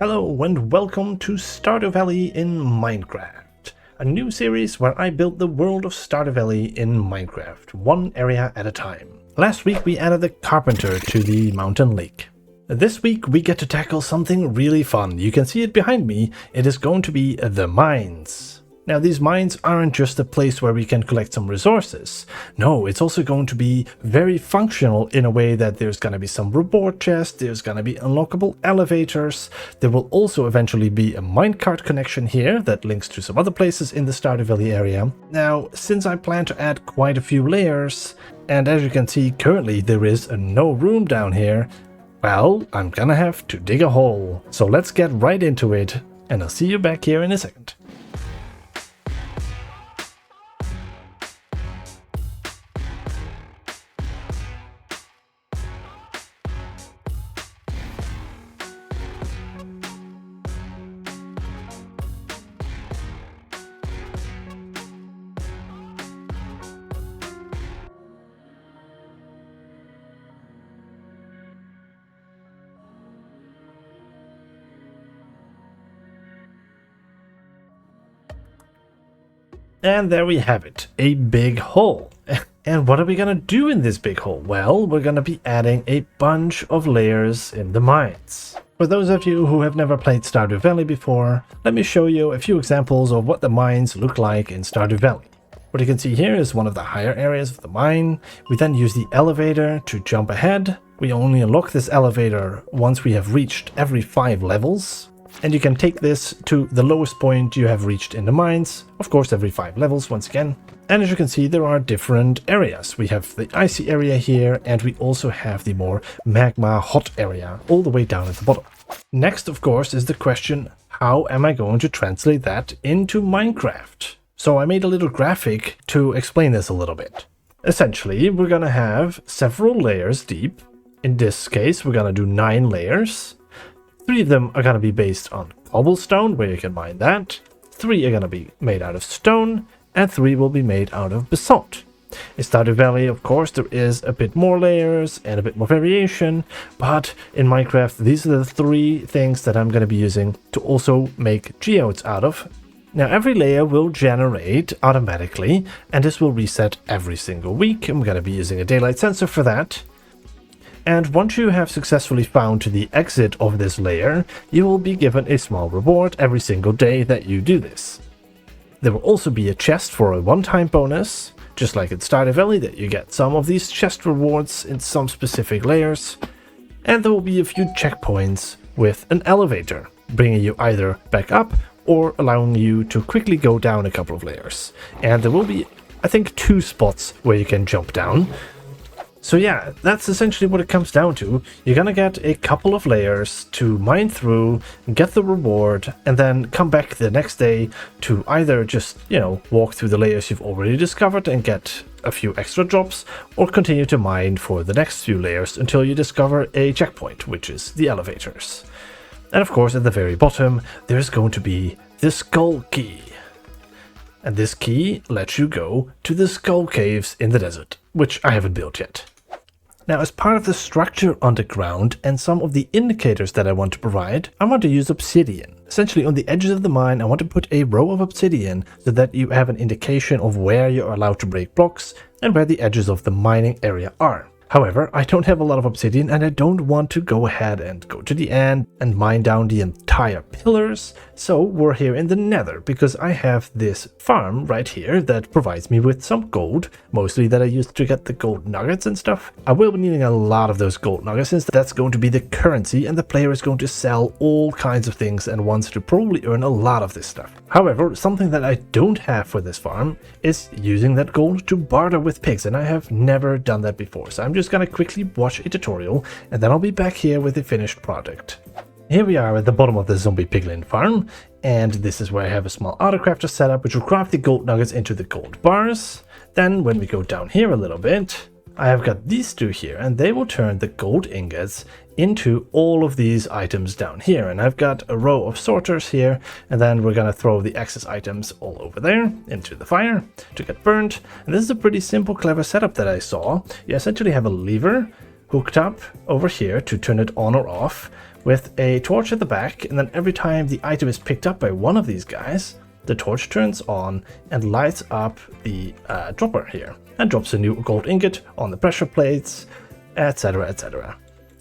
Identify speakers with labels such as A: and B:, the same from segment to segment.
A: Hello and welcome to Stardew Valley in Minecraft, a new series where I build the world of Stardew Valley in Minecraft, one area at a time. Last week we added the carpenter to the mountain lake. This week we get to tackle something really fun. You can see it behind me. It is going to be the mines. Now these mines aren't just a place where we can collect some resources. No, it's also going to be very functional in a way that there's going to be some reward chests, there's going to be unlockable elevators, there will also eventually be a minecart connection here that links to some other places in the Stardew Valley area. Now, since I plan to add quite a few layers, and as you can see currently there is no room down here, well, I'm gonna have to dig a hole. So let's get right into it, and I'll see you back here in a second. And there we have it, a big hole. And what are we gonna do in this big hole? Well, we're gonna be adding a bunch of layers in the mines. For those of you who have never played Stardew Valley before, let me show you a few examples of what the mines look like in Stardew Valley. What you can see here is one of the higher areas of the mine. We then use the elevator to jump ahead. We only unlock this elevator once we have reached every 5 levels. And you can take this to the lowest point you have reached in the mines, of course every 5 levels once again. And as you can see, there are different areas. We have the icy area here, and we also have the more magma hot area all the way down at the bottom. Next, of course, is the question, how am I going to translate that into Minecraft? So I made a little graphic to explain this a little bit. Essentially, we're gonna have several layers deep. In this case, we're gonna do 9 layers. 3 of them are going to be based on cobblestone, where you can mine that. 3 are going to be made out of stone, and 3 will be made out of basalt. In Stardew Valley, of course, there is a bit more layers and a bit more variation, but in Minecraft, these are the 3 things that I'm going to be using to also make geodes out of. Now, every layer will generate automatically, and this will reset every single week. I'm going to be using a daylight sensor for that. And once you have successfully found the exit of this layer, you will be given a small reward every single day that you do this. There will also be a chest for a one-time bonus, just like in Stardew Valley, that you get some of these chest rewards in some specific layers. And there will be a few checkpoints with an elevator, bringing you either back up or allowing you to quickly go down a couple of layers. And there will be, I think, 2 spots where you can jump down. So yeah, that's essentially what it comes down to. You're gonna get a couple of layers to mine through, get the reward, and then come back the next day to either just, walk through the layers you've already discovered and get a few extra drops, or continue to mine for the next few layers until you discover a checkpoint, which is the elevators. And of course, at the very bottom, there's going to be the skull key. And this key lets you go to the skull caves in the desert, which I haven't built yet. Now, as part of the structure underground and some of the indicators that I want to provide, I want to use obsidian. Essentially, on the edges of the mine, I want to put a row of obsidian so that you have an indication of where you're allowed to break blocks and where the edges of the mining area are. However, I don't have a lot of obsidian, and I don't want to go ahead and go to the end and mine down the entire pillars, so we're here in the nether because I have this farm right here that provides me with some gold, mostly that I used to get the gold nuggets and stuff. I will be needing a lot of those gold nuggets since that's going to be the currency, and the player is going to sell all kinds of things and wants to probably earn a lot of this stuff. However, something that I don't have for this farm is using that gold to barter with pigs, and I have never done that before, so I'm just gonna quickly watch a tutorial, and then I'll be back here with the finished product. Here we are at the bottom of the zombie piglin farm, and this is where I have a small autocrafter set up, which will craft the gold nuggets into the gold bars. Then when we go down here a little bit, I have got these 2 here, and they will turn the gold ingots into all of these items down here. And I've got a row of sorters here, and then we're gonna throw the excess items all over there into the fire to get burned. And this is a pretty simple, clever setup that I saw. You essentially have a lever hooked up over here to turn it on or off with a torch at the back, and then every time the item is picked up by one of these guys, the torch turns on and lights up the dropper here and drops a new gold ingot on the pressure plates, etc, etc.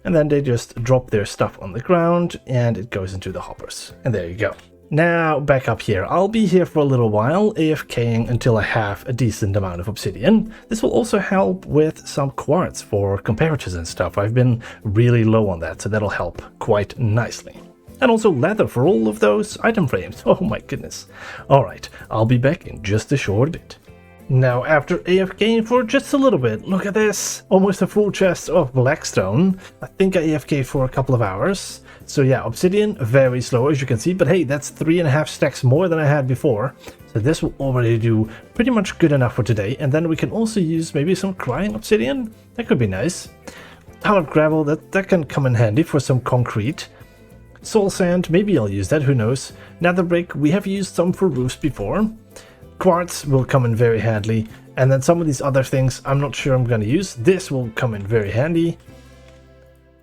A: And then they just drop their stuff on the ground and it goes into the hoppers. And there you go. Now back up here. I'll be here for a little while, AFKing until I have a decent amount of obsidian. This will also help with some quartz for comparators and stuff. I've been really low on that, so that'll help quite nicely. And also leather for all of those item frames. Oh my goodness. Alright, I'll be back in just a short bit. Now, after AFKing for just a little bit, look at this! Almost a full chest of blackstone. I think I AFK'd for a couple of hours. So yeah, obsidian, very slow as you can see, but hey, that's 3.5 stacks more than I had before. So this will already do pretty much good enough for today. And then we can also use maybe some crying obsidian. That could be nice. Ton of gravel, that can come in handy for some concrete. Soul sand, maybe I'll use that, who knows. Nether brick, we have used some for roofs before. Quartz will come in very handy, and then some of these other things I'm not sure I'm going to use. This will come in very handy.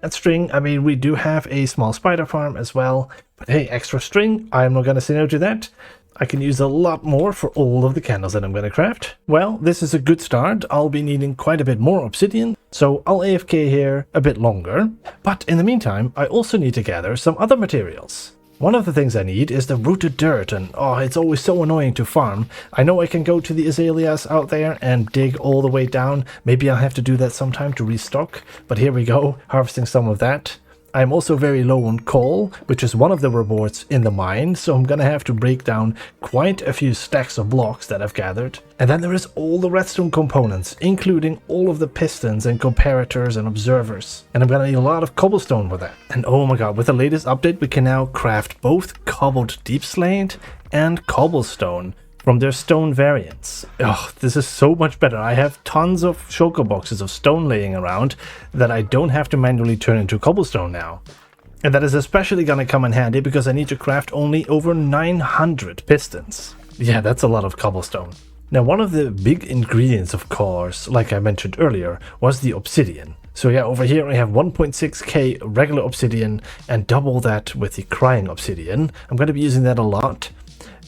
A: And string, I mean, we do have a small spider farm as well, but hey, extra string, I'm not going to say no to that. I can use a lot more for all of the candles that I'm going to craft. Well, this is a good start. I'll be needing quite a bit more obsidian, so I'll AFK here a bit longer. But in the meantime, I also need to gather some other materials. One of the things I need is the rooted dirt, and oh, it's always so annoying to farm. I know I can go to the azaleas out there and dig all the way down. Maybe I'll have to do that sometime to restock, but here we go, harvesting some of that. I'm also very low on coal, which is one of the rewards in the mine, so I'm gonna have to break down quite a few stacks of blocks that I've gathered. And then there is all the redstone components, including all of the pistons and comparators and observers. And I'm gonna need a lot of cobblestone for that. And oh my god, with the latest update we can now craft both cobbled deep slate and cobblestone from their stone variants. Oh, this is so much better. I have tons of shulker boxes of stone laying around that I don't have to manually turn into cobblestone now. And that is especially gonna come in handy because I need to craft only over 900 pistons. Yeah, that's a lot of cobblestone. Now, one of the big ingredients, of course, like I mentioned earlier, was the obsidian. So yeah, over here I have 1.6k regular obsidian and double that with the crying obsidian. I'm gonna be using that a lot.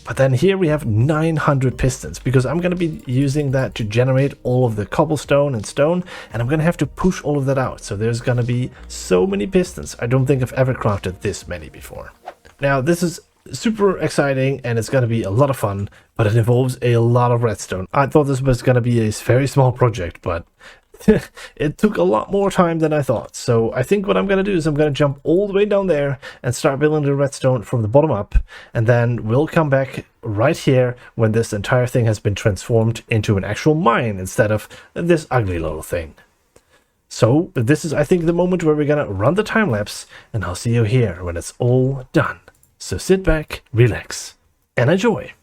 A: But then here we have 900 pistons because I'm going to be using that to generate all of the cobblestone and stone, and I'm going to have to push all of that out. So there's going to be so many pistons. I don't think I've ever crafted this many before. Now this is super exciting and it's going to be a lot of fun, but it involves a lot of redstone. I thought this was going to be a very small project, but it took a lot more time than I thought. So I think what I'm going to do is I'm going to jump all the way down there and start building the redstone from the bottom up. And then we'll come back right here when this entire thing has been transformed into an actual mine instead of this ugly little thing. So this is, I think, the moment where we're going to run the time lapse, and I'll see you here when it's all done. So sit back, relax, and enjoy.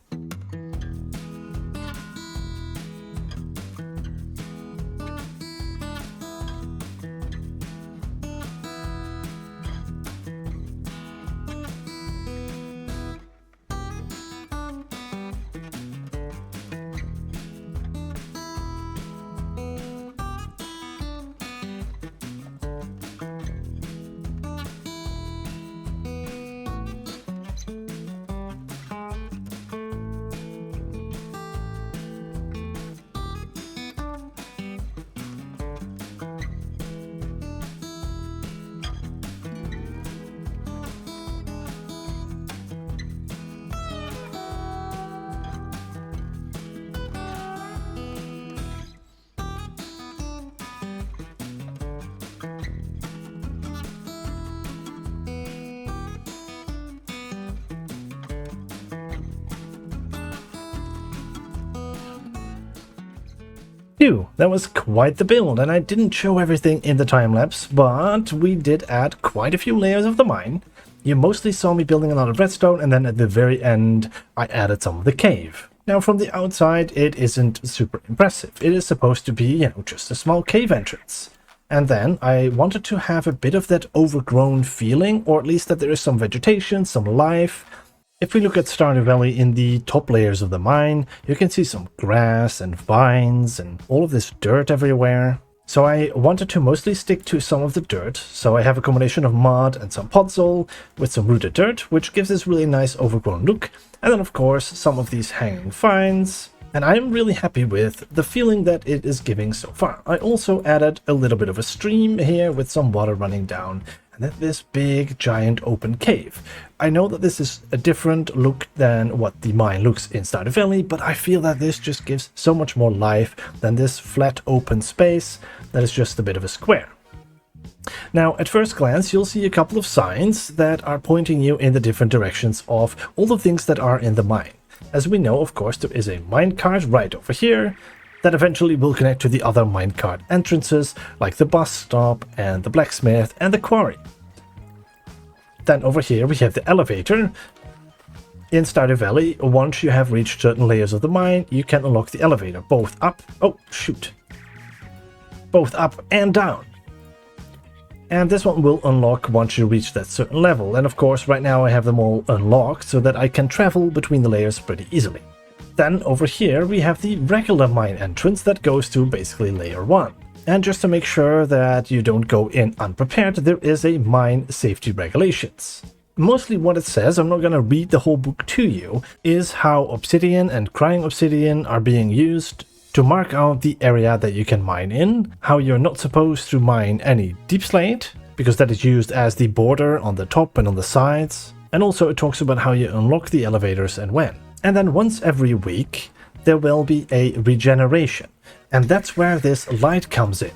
A: Phew, that was quite the build, and I didn't show everything in the time-lapse, but we did add quite a few layers of the mine. You mostly saw me building a lot of redstone, and then at the very end I added some of the cave. Now from the outside it isn't super impressive. It is supposed to be, you know, just a small cave entrance. And then I wanted to have a bit of that overgrown feeling, or at least that there is some vegetation, some life. If we look at Stardew Valley in the top layers of the mine, you can see some grass and vines and all of this dirt everywhere. So I wanted to mostly stick to some of the dirt, so I have a combination of mud and some podzol with some rooted dirt, which gives this really nice overgrown look, and then of course some of these hanging vines, and I'm really happy with the feeling that it is giving so far. I also added a little bit of a stream here with some water running down, and then this big giant open cave. I know that this is a different look than what the mine looks in Stardew Valley, but I feel that this just gives so much more life than this flat open space that is just a bit of a square. Now, at first glance, you'll see a couple of signs that are pointing you in the different directions of all the things that are in the mine. As we know, of course, there is a minecart right over here that eventually will connect to the other minecart entrances, like the bus stop and the blacksmith and the quarry. Then over here we have the elevator. In Stardew Valley, once you have reached certain layers of the mine, you can unlock the elevator, both up, both up and down. And this one will unlock once you reach that certain level. And of course, right now I have them all unlocked so that I can travel between the layers pretty easily. Then over here we have the regular mine entrance that goes to basically layer 1. And just to make sure that you don't go in unprepared, there is a mine safety regulations. Mostly what it says, I'm not going to read the whole book to you, is how obsidian and crying obsidian are being used to mark out the area that you can mine in, how you're not supposed to mine any deep slate, because that is used as the border on the top and on the sides, and also it talks about how you unlock the elevators and when. And then once every week, there will be a regeneration, and that's where this light comes in.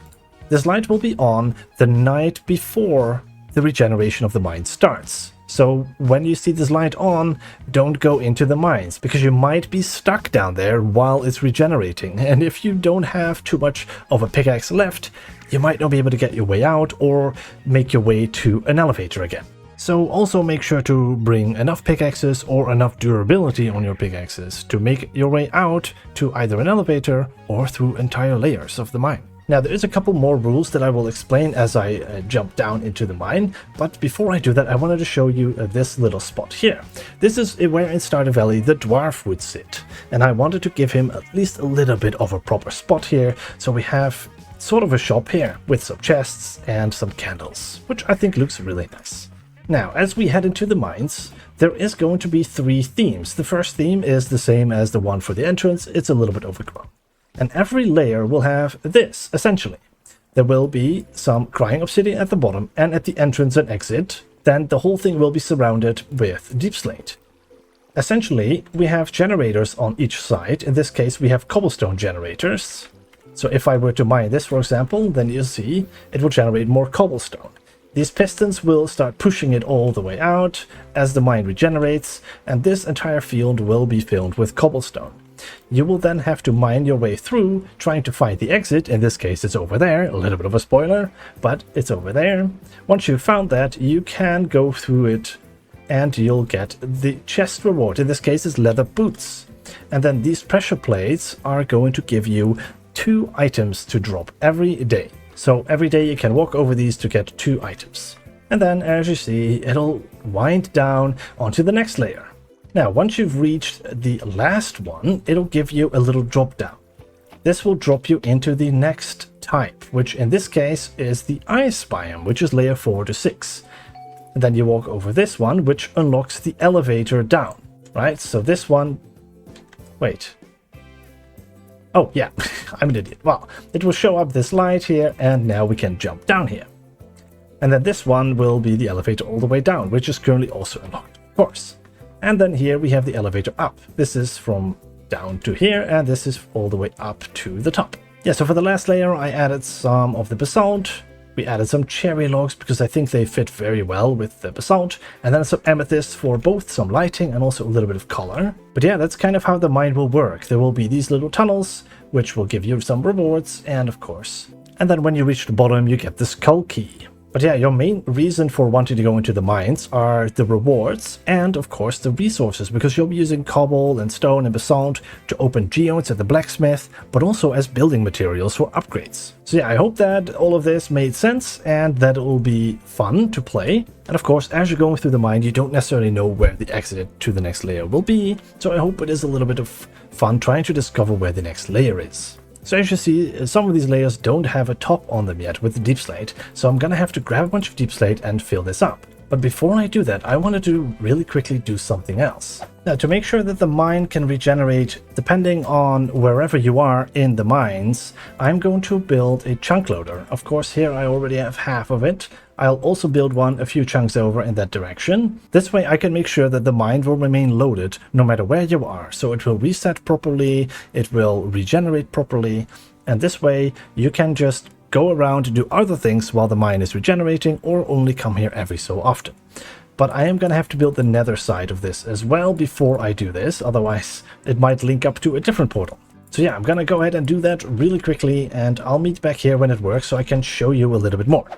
A: This light will be on the night before the regeneration of the mine starts. So when you see this light on, don't go into the mines, because you might be stuck down there while it's regenerating. And if you don't have too much of a pickaxe left, you might not be able to get your way out or make your way to an elevator again. So also make sure to bring enough pickaxes or enough durability on your pickaxes to make your way out to either an elevator or through entire layers of the mine. Now there is a couple more rules that I will explain as I jump down into the mine, but before I do that I wanted to show you this little spot here. This is where in Stardew Valley the dwarf would sit, and I wanted to give him at least a little bit of a proper spot here, so we have sort of a shop here with some chests and some candles, which I think looks really nice. Now, as we head into the mines, there is going to be 3 themes. The first theme is the same as the one for the entrance, it's a little bit overgrown. And every layer will have this, essentially. There will be some crying obsidian at the bottom and at the entrance and exit. Then the whole thing will be surrounded with deep slate. Essentially, we have generators on each side. In this case, we have cobblestone generators. So if I were to mine this, for example, then you'll see it will generate more cobblestone. These pistons will start pushing it all the way out as the mine regenerates, and this entire field will be filled with cobblestone. You will then have to mine your way through, trying to find the exit. In this case, it's over there. A little bit of a spoiler, but it's over there. Once you've found that, you can go through it and you'll get the chest reward. In this case, it's leather boots. And then these pressure plates are going to give you 2 items to drop every day. So every day you can walk over these to get 2 items. And then, as you see, it'll wind down onto the next layer. Now, once you've reached the last one, it'll give you a little drop down. This will drop you into the next type, which in this case is the ice biome, which is layer 4 to 6. And then you walk over this one, which unlocks the elevator down, right? So this one, wait. Oh, yeah, I'm an idiot. Well, it will show up this light here, and now we can jump down here. And then this one will be the elevator all the way down, which is currently also unlocked, of course. And then here we have the elevator up. This is from down to here, and this is all the way up to the top. Yeah, so for the last layer, I added some of the basalt. We added some cherry logs because I think they fit very well with the basalt, and then some amethyst for both some lighting and also a little bit of color. But yeah, that's kind of how the mine will work. There will be these little tunnels, which will give you some rewards, and of course. And then when you reach the bottom, you get the skull key. But yeah, your main reason for wanting to go into the mines are the rewards and, of course, the resources, because you'll be using cobble and stone and basalt to open geodes at the blacksmith, but also as building materials for upgrades. So yeah, I hope that all of this made sense and that it will be fun to play. And of course, as you're going through the mine, you don't necessarily know where the exit to the next layer will be, so I hope it is a little bit of fun trying to discover where the next layer is. So as you see, some of these layers don't have a top on them yet with the deep slate, so I'm gonna have to grab a bunch of deep slate and fill this up. But before I do that, I wanted to really quickly do something else. Now, to make sure that the mine can regenerate depending on wherever you are in the mines, I'm going to build a chunk loader. Of course, here I already have half of it. I'll also build one a few chunks over in that direction. This way I can make sure that the mine will remain loaded no matter where you are. So it will reset properly, it will regenerate properly, and this way you can just go around to do other things while the mine is regenerating, or only come here every so often. But I am going to have to build the nether side of this as well before I do this, otherwise it might link up to a different portal. So yeah, I'm going to go ahead and do that really quickly, and I'll meet back here when it works so I can show you a little bit more.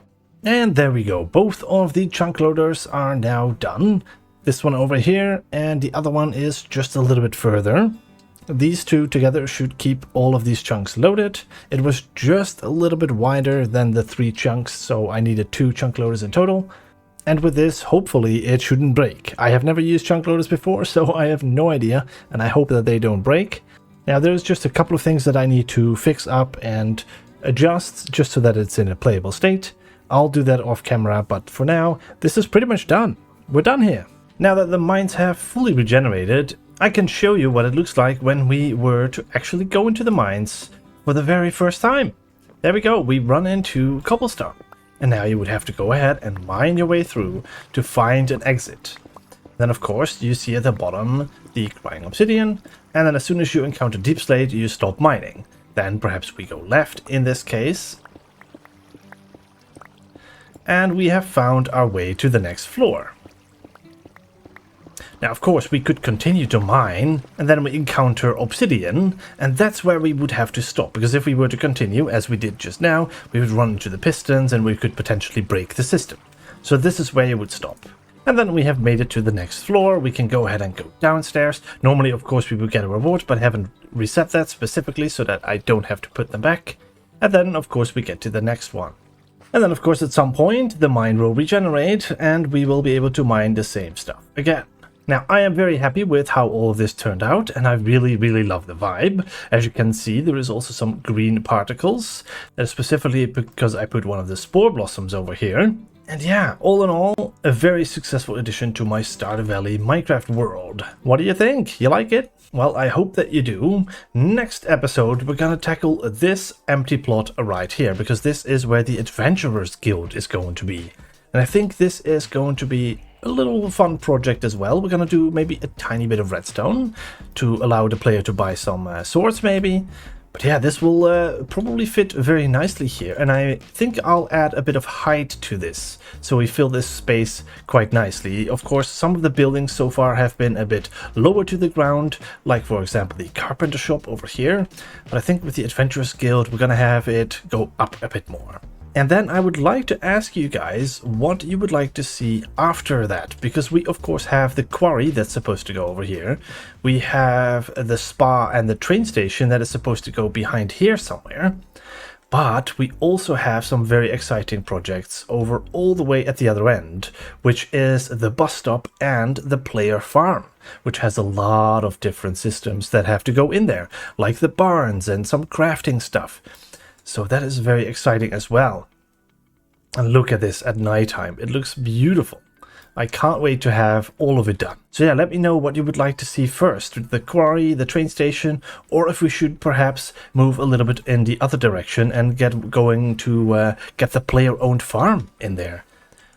A: And there we go, both of the chunk loaders are now done. This one over here, and the other one is just a little bit further. These two together should keep all of these chunks loaded. It was just a little bit wider than the 3 chunks, so I needed 2 chunk loaders in total. And with this, hopefully it shouldn't break. I have never used chunk loaders before, so I have no idea, and I hope that they don't break. Now there's just a couple of things that I need to fix up and adjust just so that it's in a playable state. I'll do that off camera, but for now, this is pretty much done. We're done here. Now that the mines have fully regenerated, I can show you what it looks like when we were to actually go into the mines for the very first time. There we go, we run into cobblestone. And now you would have to go ahead and mine your way through to find an exit. Then of course you see at the bottom the crying obsidian, and then as soon as you encounter deep slate you stop mining. Then perhaps we go left in this case. And we have found our way to the next floor. Now, of course, we could continue to mine, and then we encounter obsidian, and that's where we would have to stop, because if we were to continue, as we did just now, we would run into the pistons, and we could potentially break the system. So this is where you would stop. And then we have made it to the next floor. We can go ahead and go downstairs. Normally, of course, we would get a reward, but I haven't reset that specifically so that I don't have to put them back. And then, of course, we get to the next one. And then, of course, at some point, the mine will regenerate, and we will be able to mine the same stuff again. Now, I am very happy with how all of this turned out, and I really, really love the vibe. As you can see, there is also some green particles. That's specifically because I put one of the spore blossoms over here. And yeah, all in all, a very successful addition to my Stardew Valley Minecraft world. What do you think? You like it? Well, I hope that you do. Next episode, we're gonna tackle this empty plot right here, because this is where the Adventurers Guild is going to be. And I think this is going to be a little fun project as well. We're gonna do maybe a tiny bit of redstone to allow the player to buy some swords maybe. But yeah, this will probably fit very nicely here, and I think I'll add a bit of height to this, so we fill this space quite nicely. Of course, some of the buildings so far have been a bit lower to the ground, like for example the carpenter shop over here, but I think with the Adventurers Guild we're gonna have it go up a bit more. And then I would like to ask you guys what you would like to see after that, because we of course have the quarry that's supposed to go over here. We have the spa and the train station that is supposed to go behind here somewhere. But we also have some very exciting projects over all the way at the other end, which is the bus stop and the player farm, which has a lot of different systems that have to go in there, like the barns and some crafting stuff. So that is very exciting as well. And look at this at nighttime. It looks beautiful. I can't wait to have all of it done. So yeah, let me know what you would like to see first. The quarry, the train station, or if we should perhaps move a little bit in the other direction and get going to get the player-owned farm in there.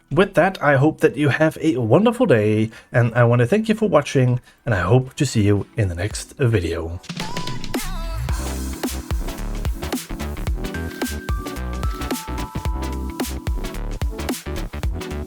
A: With that, I hope that you have a wonderful day, and I want to thank you for watching, and I hope to see you in the next video.